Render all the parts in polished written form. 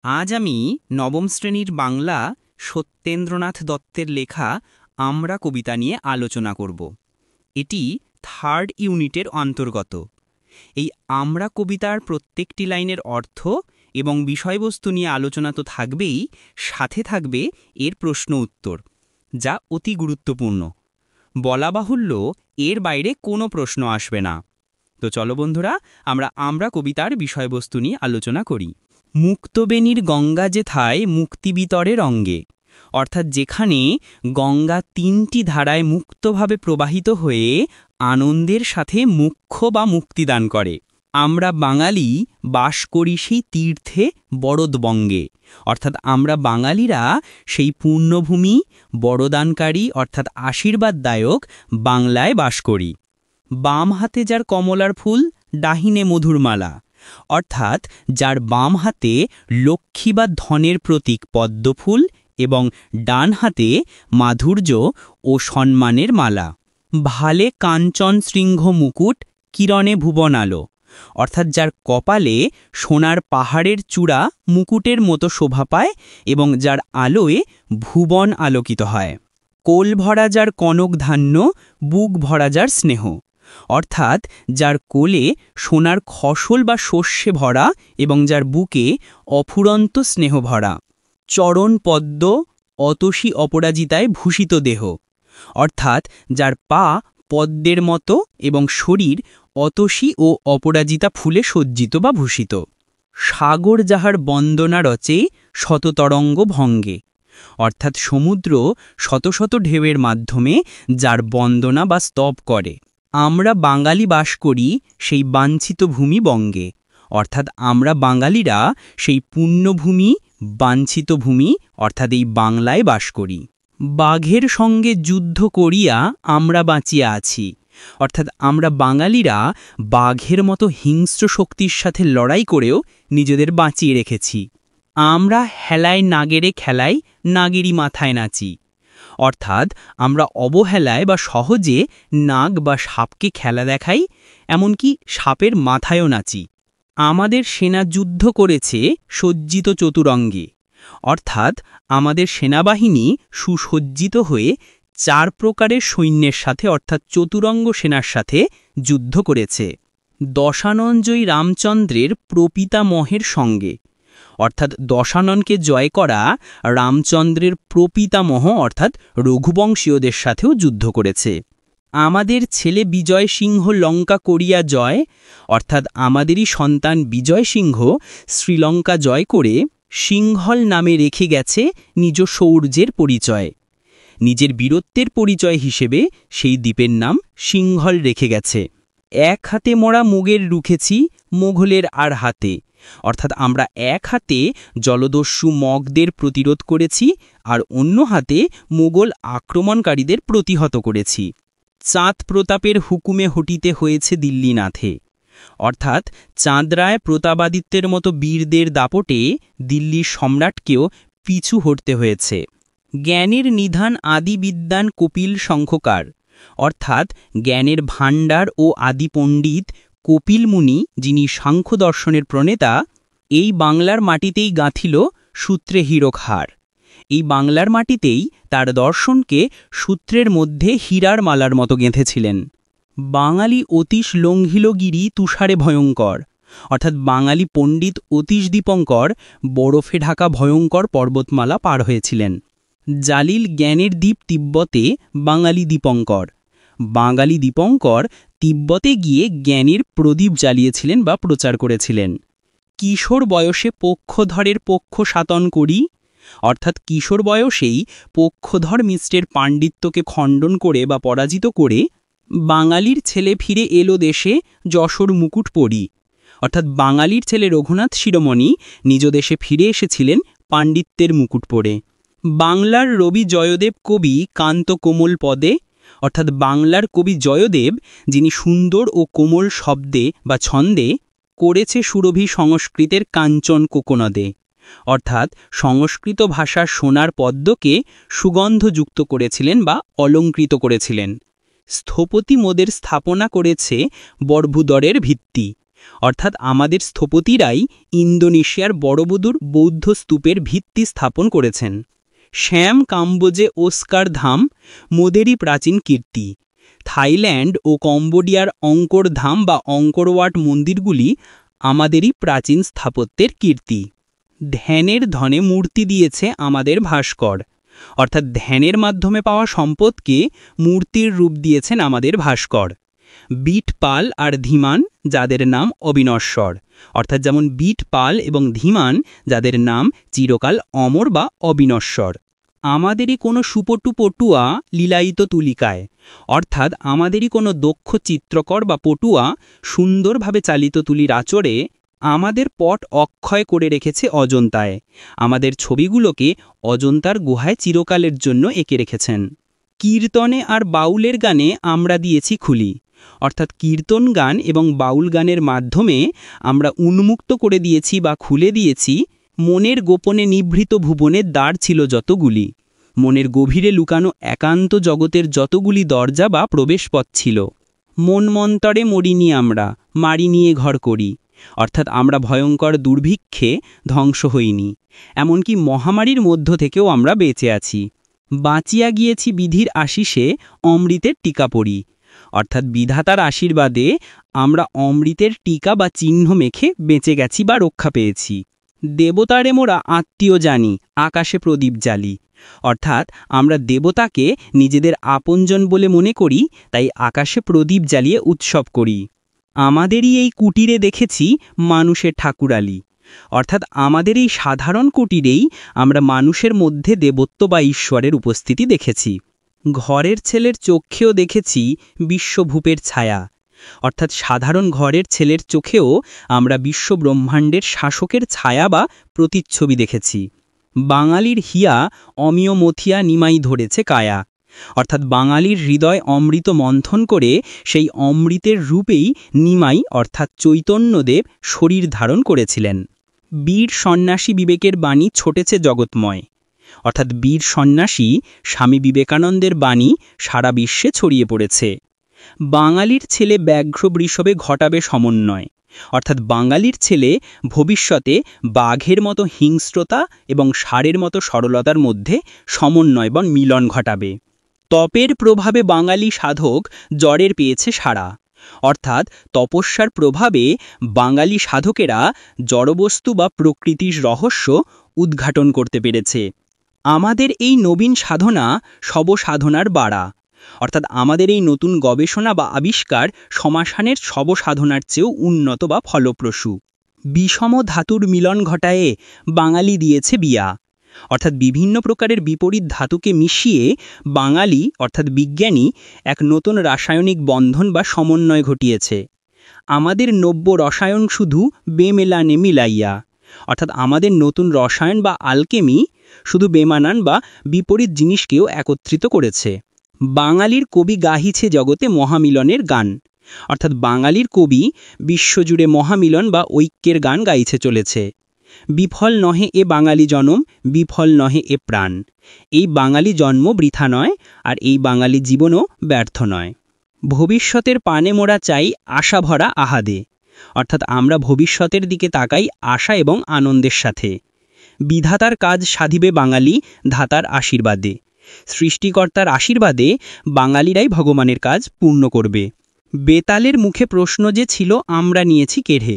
আজ আমি নবম শ্রেণীর বাংলা সত্যেন্দ্রনাথ দত্তের লেখা আমরা কবিতা নিয়ে আলোচনা করব। এটি থার্ড ইউনিটের অন্তর্গত। এই আমরা কবিতার প্রত্যেকটি লাইনের অর্থ এবং বিষয়বস্তু নিয়ে আলোচনা তো থাকবেই, সাথে থাকবে এর প্রশ্ন উত্তর, যা অতি গুরুত্বপূর্ণ। বলা বাহুল্য, এর বাইরে কোনো প্রশ্ন আসবে না। তো চলো বন্ধুরা, আমরা কবিতার বিষয়বস্তু নিয়ে আলোচনা করি। মুক্তবেণীর গঙ্গা যেথায় মুক্তিবিতরের অঙ্গে, অর্থাৎ যেখানে গঙ্গা তিনটি ধারায় মুক্তভাবে প্রবাহিত হয়ে আনন্দের সাথে মুখ্য বা মুক্তিদান করে। আমরা বাঙালি বাস করি সেই তীর্থে বরদবঙ্গে, অর্থাৎ আমরা বাঙালিরা সেই পুণ্যভূমি বরদানকারী অর্থাৎ আশীর্বাদদায়ক বাংলায় বাস করি। বাম হাতে যার কমলার ফুল, ডাহিনে মধুর মালা, অর্থাৎ যার বাম হাতে লক্ষ্মী বা ধনের প্রতীক পদ্মফুল এবং ডান হাতে মাধুর্য ও সম্মানের মালা। ভালে কাঞ্চন শৃঙ্গ মুকুট, কিরণে ভুবন আলো, অর্থাৎ যার কপালে সোনার পাহাড়ের চূড়া মুকুটের মতো শোভা পায় এবং যার আলোয় ভুবন আলোকিত হয়। কোল ভরা যার কনক ধান্য, বুক ভরা যার স্নেহ, অর্থাৎ যার কোলে সোনার খসল বা শস্যে ভরা এবং যার বুকে অফুরন্ত স্নেহ ভরা। চরণ পদ্ম অতসী অপরাজিতায় ভূষিত দেহ, অর্থাৎ যার পা পদ্মের মতো এবং শরীর অতসী ও অপরাজিতা ফুলে সজ্জিত বা ভূষিত। সাগর যাহার বন্দনা রচে শততরঙ্গ ভঙ্গে, অর্থাৎ সমুদ্র শত শত ঢেউয়ের মাধ্যমে যার বন্দনা বা স্তব করে। আমরা বাঙালি বাস করি সেই বাঞ্ছিত ভূমি বঙ্গে, অর্থাৎ আমরা বাঙালিরা সেই পুণ্যভূমি বাঞ্ছিত ভূমি অর্থাৎ এই বাংলায় বাস করি। বাঘের সঙ্গে যুদ্ধ করিয়া আমরা বাঁচিয়া আছি, অর্থাৎ আমরা বাঙালিরা বাঘের মতো হিংস্র শক্তির সাথে লড়াই করেও নিজেদের বাঁচিয়ে রেখেছি। আমরা হেলায় নাগেরে খেলায় নাগেরই মাথায় নাচি, অর্থাৎ আমরা অবহেলায় বা সহজে নাগ বা সাপকে খেলা দেখাই, এমনকি সাপের মাথায়ও নাচি। আমাদের সেনা যুদ্ধ করেছে সজ্জিত চতুরঙ্গে, অর্থাৎ আমাদের সেনাবাহিনী সুসজ্জিত হয়ে চার প্রকারের সৈন্যের সাথে অর্থাৎ চতুরঙ্গ সেনার সাথে যুদ্ধ করেছে। দশাননজয়ী রামচন্দ্রের প্রপিতামহের সঙ্গে, অর্থাৎ দশাননকে জয় করা রামচন্দ্রের প্রপিতামহ অর্থাৎ রঘুবংশীয়দের সাথেও যুদ্ধ করেছে। আমাদের ছেলে বিজয় সিংহ লঙ্কা করিয়া জয়, অর্থাৎ আমাদেরই সন্তান বিজয় সিংহ শ্রীলঙ্কা জয় করে সিংহল নামে রেখে গেছে নিজ শৌর্যের পরিচয়। নিজের বীরত্বের পরিচয় হিসেবে সেই দ্বীপের নাম সিংহল রেখে গেছে। এক হাতে মোড়া মুগের রুখেছি মোঘলের আর হাতে, অর্থাৎ আমরা এক হাতে জলদস্যু মগদের প্রতিরোধ করেছি আর অন্য হাতে মোগল আক্রমণকারীদের প্রতিহত করেছি। চাঁদ প্রতাপের হুকুমে হটিতে হয়েছে দিল্লীনাথে, অর্থাৎ চাঁদরায় প্রতাপাদিত্যের মতো বীরদের দাপটে দিল্লির সম্রাটকেও পিছু হটতে হয়েছে। জ্ঞানের নিধান আদি বিদ্বান কপিল শঙ্খকার, অর্থাৎ জ্ঞানের ভাণ্ডার ও আদি পণ্ডিত কপিল মুনি, যিনি সাংখ্য দর্শনের প্রণেতা, এই বাংলার মাটিতেই গাঁথিল সূত্রে হীরক হার। এই বাংলার মাটিতেই তার দর্শনকে সূত্রের মধ্যে হীরার মালার মতো গেঁথেছিলেন। বাঙালি অতীশ লঙ্ঘিল গিরি তুষারে ভয়ঙ্কর, অর্থাৎ বাঙালি পণ্ডিত অতীশ দীপঙ্কর বরফে ঢাকা ভয়ঙ্কর পর্বতমালা পার হয়েছিলেন। জালিল জ্ঞানের দ্বীপ তিব্বতে বাঙালি দীপঙ্কর, বাঙালি দীপঙ্কর তিব্বতে গিয়ে জ্ঞানের প্রদীপ জ্বালিয়েছিলেন বা প্রচার করেছিলেন। কিশোর বয়সে পক্ষধরের পক্ষ সাতন করি, অর্থাৎ কিশোর বয়সেই পক্ষধর মিশ্রের পাণ্ডিত্যকে খণ্ডন করে বা পরাজিত করে বাঙালির ছেলে ফিরে এলো দেশে যশোর মুকুট পরি, অর্থাৎ বাঙালির ছেলে রঘুনাথ শিরোমণি নিজ দেশে ফিরে এসেছিলেন পাণ্ডিত্যের মুকুট পরে। বাংলার রবি জয়দেব কবি কান্ত কোমল পদে, অর্থাৎ বাংলার কবি জয়দেব যিনি সুন্দর ও কোমল শব্দে বা ছন্দে করেছে সুরভি সংস্কৃতের কাঞ্চন কোকোনদে, অর্থাৎ সংস্কৃত ভাষার সোনার পদ্মকে সুগন্ধযুক্ত করেছিলেন বা অলঙ্কৃত করেছিলেন। স্থপতি মোদের স্থাপনা করেছে বর্ভুদরের ভিত্তি, অর্থাৎ আমাদের স্থপতিরাই ইন্দোনেশিয়ার বড়বুদুর বৌদ্ধ স্তূপের ভিত্তি স্থাপন করেছেন। শ্যাম কাম্বোজে ওস্কার ধাম মোদেরই প্রাচীন কীর্তি। থাইল্যান্ড ও কম্বোডিয়ার অঙ্কর ধাম বা অঙ্করওয়াট মন্দিরগুলি আমাদেরই প্রাচীন স্থাপত্যের কীর্তি। ধ্যানের ধনে মূর্তি দিয়েছে আমাদের ভাস্কর, অর্থাৎ ধ্যানের মাধ্যমে পাওয়া সম্পদকে মূর্তির রূপ দিয়েছেন আমাদের ভাস্কর। বিট পাল আর ধীমান, যাদের নাম অবিনশ্বর, অর্থাৎ যেমন বিট পাল এবং ধীমান, যাদের নাম চিরকাল অমর বা অবিনশ্বর। আমাদেরই কোনো সুপটু পটুয়া লীলায়িত তুলিকায়, অর্থাৎ আমাদেরই কোনো দক্ষ চিত্রকর বা পটুয়া সুন্দরভাবে চালিত তুলির আচরে আমাদের পট অক্ষয় করে রেখেছে অজন্তায়। আমাদের ছবিগুলোকে অজন্তার গুহায় চিরকালের জন্য এঁকে রেখেছেন। কীর্তনে আর বাউলের গানে আমরা দিয়েছি খুলি, অর্থাৎ কীর্তন গান এবং বাউল গানের মাধ্যমে আমরা উন্মুক্ত করে দিয়েছি বা খুলে দিয়েছি মনের গোপনে নিভৃত ভুবনের দ্বার ছিল যতগুলি, মনের গভীরে লুকানো একান্ত জগতের যতগুলি দরজা বা প্রবেশপথ ছিল। মন মন্তরে মরিনি আমরা, মারি নিয়ে ঘর করি, অর্থাৎ আমরা ভয়ঙ্কর দুর্ভিক্ষে ধ্বংস হইনি, এমনকি মহামারীর মধ্য থেকেও আমরা বেঁচে আছি। বাঁচিয়া গিয়েছি বিধির আশিসে, অমৃতের টিকা পড়ি, অর্থাৎ বিধাতার আশীর্বাদে আমরা অমৃতের টিকা বা চিহ্ন মেখে বেঁচে গেছি বা রক্ষা পেয়েছি। দেবতারে মোরা আত্মীয় জানি, আকাশে প্রদীপ জ্বালি, অর্থাৎ আমরা দেবতাকে নিজেদের আপনজন বলে মনে করি, তাই আকাশে প্রদীপ জ্বালিয়ে উৎসব করি। আমাদেরই এই কুটিরে দেখেছি মানুষের ঠাকুরালি, অর্থাৎ আমাদের এই সাধারণ কুটিরেই আমরা মানুষের মধ্যে দেবত্ব বা ঈশ্বরের উপস্থিতি দেখেছি। ঘরের ছেলের চোখেও দেখেছি বিশ্বভূপের ছায়া, অর্থাৎ সাধারণ ঘরের ছেলের চোখেও আমরা বিশ্বব্রহ্মাণ্ডের শাসকের ছায়া বা প্রতিচ্ছবি দেখেছি। বাঙালির হিয়া অমিয় মথিয়া নিমাই ধরেছে কায়া, অর্থাৎ বাঙালির হৃদয় অমৃত মন্থন করে সেই অমৃতের রূপেই নিমাই অর্থাৎ চৈতন্যদেব শরীর ধারণ করেছিলেন। বীর সন্ন্যাসী বিবেকের বাণী ছোটেছে জগৎময়, অর্থাৎ বীর সন্ন্যাসী স্বামী বিবেকানন্দের বাণী সারা বিশ্বে ছড়িয়ে পড়েছে। বাঙালির ছেলে ব্যাঘ্র বৃষভে ঘটাবে সমন্বয়, অর্থাৎ বাঙালির ছেলে ভবিষ্যতে বাঘের মতো হিংস্রতা এবং ষাঁড়ের মতো সরলতার মধ্যে সমন্বয় বা মিলন ঘটাবে। তপের প্রভাবে বাঙালি সাধক জ্বরের পেয়েছে সাড়া, অর্থাৎ তপস্যার প্রভাবে বাঙালি সাধকেরা জড়বস্তু বা প্রকৃতির রহস্য উদ্ঘাটন করতে পেরেছে। আমাদের এই নবীন সাধনা সবসাধনার বাড়া, অর্থাৎ আমাদের এই নতুন গবেষণা বা আবিষ্কার সমাসানের সবসাধনার চেয়েও উন্নত বা ফলপ্রসূ। বিষম ধাতুর মিলন ঘটায়ে বাঙালি দিয়েছে বিয়া, অর্থাৎ বিভিন্ন প্রকারের বিপরীত ধাতুকে মিশিয়ে বাঙালি অর্থাৎ বিজ্ঞানী এক নতুন রাসায়নিক বন্ধন বা সমন্বয় ঘটিয়েছে। আমাদের নব্য রসায়ন শুধু বেমেলানে মিলাইয়া, অর্থাৎ আমাদের নতুন রসায়ন বা আলকেমি শুধু বেমানান বা বিপরীত জিনিসকেও একত্রিত করেছে। বাঙালির কবি গাহিছে জগতে মহামিলনের গান, অর্থাৎ বাঙালির কবি বিশ্বজুড়ে মহামিলন বা ঐক্যের গান গাইছে চলেছে। বিফল নহে এ বাঙালি জনম, বিফল নহে এ প্রাণ, এই বাঙালি জন্ম বৃথা নয়, আর এই বাঙালি জীবনও ব্যর্থ নয়। ভবিষ্যতের পানে মোরা চাই আশা ভরা আহাদে, অর্থাৎ আমরা ভবিষ্যতের দিকে তাকাই আশা এবং আনন্দের সাথে। বিধাতার কাজ সাধিবে বাঙালি ধাতার আশীর্বাদে, সৃষ্টিকর্তার আশীর্বাদে বাঙালিরাই ভগবানের কাজ পূর্ণ করবে। বেতালের মুখে প্রশ্ন যে ছিল আমরা নিয়েছি কেড়ে,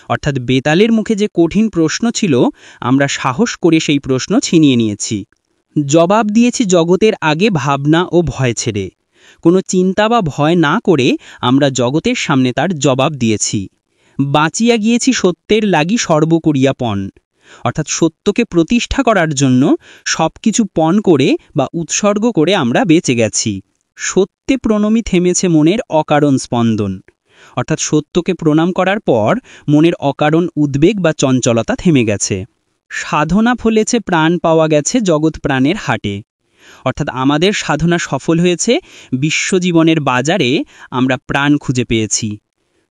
অর্থাৎ বেতালের মুখে যে কঠিন প্রশ্ন ছিল আমরা সাহস করে সেই প্রশ্ন ছিনিয়ে নিয়েছি। জবাব দিয়েছি জগতের আগে ভাবনা ও ভয় ছেড়ে, কোনো চিন্তা বা ভয় না করে আমরা জগতের সামনে তার জবাব দিয়েছি। বাঁচিয়া গিয়েছি সত্যের লাগি সর্বকরিয়া পণ, অর্থাৎ সত্যকে প্রতিষ্ঠা করার জন্য সব কিছু পণ করে বা উৎসর্গ করে আমরা বেঁচে গেছি। সত্যে প্রণমী থেমেছে মনের অকারণ স্পন্দন, অর্থাৎ সত্যকে প্রণাম করার পর মনের অকারণ উদ্বেগ বা চঞ্চলতা থেমে গেছে। সাধনা ফলেছে প্রাণ পাওয়া গেছে জগৎ প্রাণের হাটে, অর্থাৎ আমাদের সাধনা সফল হয়েছে, বিশ্বজীবনের বাজারে আমরা প্রাণ খুঁজে পেয়েছি।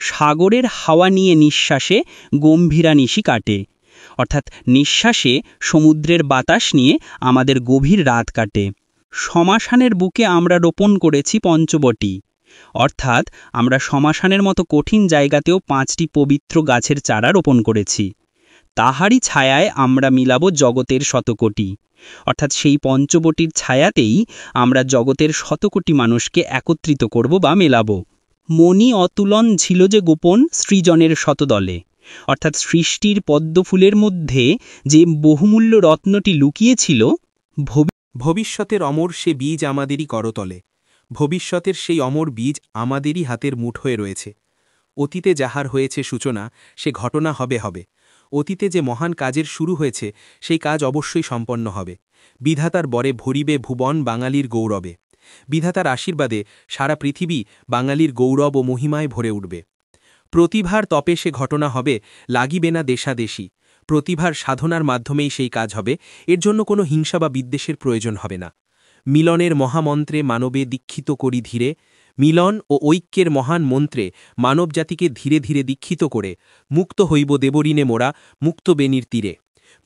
সাগরের হাওয়া নিয়ে নিঃশ্বাসে গম্ভীরা নিশি কাটে, অর্থাৎ নিঃশ্বাসে সমুদ্রের বাতাস নিয়ে আমাদের গভীর রাত কাটে। শ্মশানের বুকে আমরা রোপণ করেছি পঞ্চবটী, অর্থাৎ আমরা শ্মশানের মতো কঠিন জায়গাতেও 5টি পবিত্র গাছের চারা রোপণ করেছি। তাহারই ছায়ায় আমরা মিলাব জগতের শতকোটি, অর্থাৎ সেই পঞ্চবটির ছায়াতেই আমরা জগতের শতকোটি মানুষকে একত্রিত করব বা মেলাব। মণি অতুলন ছিল যে গোপন সৃজনের শতদলে, অর্থাৎ সৃষ্টির পদ্মফুলের মধ্যে যে বহুমূল্য রত্নটি লুকিয়েছিল, ভবিষ্যতের অমর সে বীজ আমাদেরই করতলে। ভবিষ্যতের সেই অমর বীজ আমাদেরই হাতের মুঠোয় রয়েছে। অতীতে যাহার হয়েছে সূচনা, সে ঘটনা হবে হবে। অতীতে যে মহান কাজের শুরু হয়েছে, সেই কাজ অবশ্যই সম্পন্ন হবে। বিধাতার বরে ভরিবে ভুবন বাঙালির গৌরবে। বিধাতার আশীর্বাদে সারা পৃথিবী বাঙালির গৌরব ও মহিমায় ভরে উঠবে। প্রতিভার তপে সে ঘটনা হবে, লাগিবে না দেশাদেশী। প্রতিভার সাধনার মাধ্যমেই সেই কাজ হবে, এর জন্য কোনো হিংসা বা বিদ্বেষের প্রয়োজন হবে না। মিলনের মহামন্ত্রে মানবে দীক্ষিত করি ধীরে। মিলন ও ঐক্যের মহান মন্ত্রে মানবজাতিকে ধীরে ধীরে দীক্ষিত করে মুক্ত হইব দেবঋণে মোরা মুক্তবেণীর তীরে।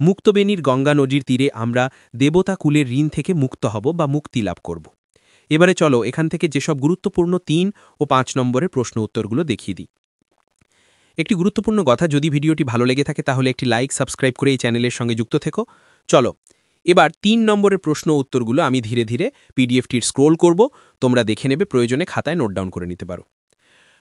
মুক্তবেণীর গঙ্গা নদীর তীরে আমরা দেবতা কুলের ঋণ থেকে মুক্ত হব বা মুক্তি লাভ করব। এবারে চলো এখান থেকে যেসব গুরুত্বপূর্ণ 3 ও 5 নম্বরের প্রশ্ন উত্তরগুলো দেখিয়ে দিই। একটি গুরুত্বপূর্ণ কথা, যদি ভিডিওটি ভালো লেগে থাকে তাহলে একটি লাইক, সাবস্ক্রাইব করে এই চ্যানেলের সঙ্গে যুক্ত থেকো। চলো এবার 3 নম্বরের প্রশ্ন উত্তরগুলো আমি ধীরে ধীরে পিডিএফটির স্ক্রোল করব, তোমরা দেখে নেবে, প্রয়োজনে খাতায় নোট ডাউন করে নিতে পারো।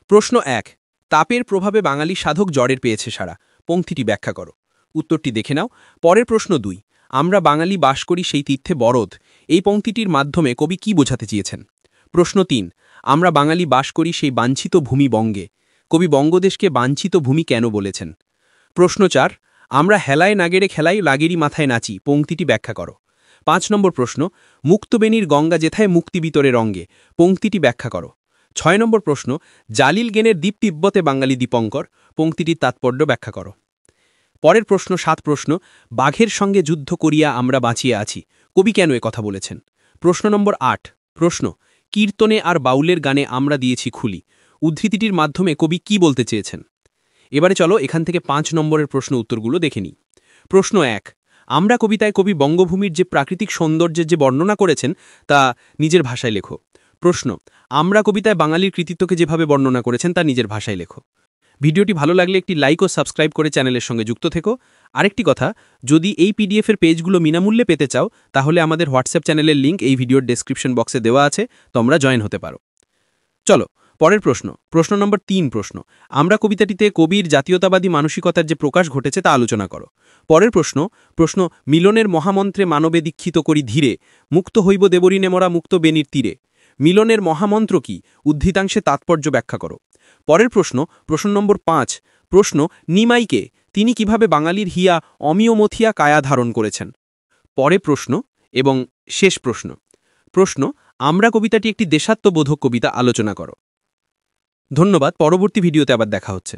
প্রশ্ন 1, তাপের প্রভাবে বাঙালি সাধক জ্বরের পেয়েছে সারা, পংক্তিটি ব্যাখ্যা করো। উত্তরটি দেখে নাও। পরের প্রশ্ন 2, আমরা বাঙালি বাস করি সেই তীর্থে বরদ, এই পংক্তিটির মাধ্যমে কবি কি বোঝাতে চেয়েছেন? প্রশ্ন 3, আমরা বাঙালি বাস করি সেই বাঞ্ছিত ভূমি বঙ্গে, কবি বঙ্গদেশকে বাঞ্ছিত ভূমি কেন বলেছেন? প্রশ্ন 4, আমরা হেলায় নাগেরে খেলাই লাগেরই মাথায় নাচি, পংক্তিটি ব্যাখ্যা করো। 5 নম্বর প্রশ্ন, মুক্তবেণীর গঙ্গা যেথায় মুক্তি বিতরে রঙ্গে, পংক্তিটি ব্যাখ্যা করো। 6 নম্বর প্রশ্ন, জালিল গেনের দ্বীপ তিব্বতে বাঙালি দীপঙ্কর, পংক্তিটির তাৎপর্য ব্যাখ্যা করো। পরের প্রশ্ন 7 প্রশ্ন, বাঘের সঙ্গে যুদ্ধ করিয়া আমরা বাঁচিয়ে আছি, কবি কেন এ কথা বলেছেন? প্রশ্ন নম্বর 8 প্রশ্ন, কীর্তনে আর বাউলের গানে আমরা দিয়েছি খুলি, উদ্ধৃতিটির মাধ্যমে কবি কি বলতে চেয়েছেন? এবারে চলো এখান থেকে 5 নম্বরের প্রশ্ন উত্তরগুলো দেখে নিই। প্রশ্ন 1, আমরা কবিতায় কবি বঙ্গভূমির যে প্রাকৃতিক সৌন্দর্যের যে বর্ণনা করেছেন তা নিজের ভাষায় লেখো। প্রশ্ন, আমরা কবিতায় বাঙালির কৃতিত্বকে যেভাবে বর্ণনা করেছেন তা নিজের ভাষায় লেখো। ভিডিওটি ভালো লাগলে একটি লাইক ও সাবস্ক্রাইব করে চ্যানেলের সঙ্গে যুক্ত থেকো। আরেকটি কথা, যদি এই পিডিএফের পেজগুলো বিনামূল্যে পেতে চাও তাহলে আমাদের হোয়াটসঅ্যাপ চ্যানেলের লিঙ্ক এই ভিডিওর ডেসক্রিপশন বক্সে দেওয়া আছে, তোমরা জয়েন হতে পারো। চলো পরের প্রশ্ন, প্রশ্ন নম্বর 3 প্রশ্ন, আমরা কবিতাটিতে কবির জাতীয়তাবাদী মানসিকতার যে প্রকাশ ঘটেছে তা আলোচনা করো। পরের প্রশ্ন, মিলনের মহামন্ত্রে মানবে দীক্ষিত করি ধীরে, মুক্ত হইব দেবঋণে মোরা মুক্তবেণীর তীরে, মিলনের মহামন্ত্র কি, উদ্ধৃতাংশে তাৎপর্য ব্যাখ্যা করো। পরের প্রশ্ন নম্বর 5 প্রশ্ন, নিমাইকে, তিনি কিভাবে বাঙালির হিয়া অমিয়মথিয়া কায়া ধারণ করেছেন? পরে প্রশ্ন এবং শেষ প্রশ্ন, আমরা কবিতাটি একটি দেশাত্মবোধক কবিতা, আলোচনা করো। ধন্যবাদ, পরবর্তী ভিডিওতে আবার দেখা হচ্ছে।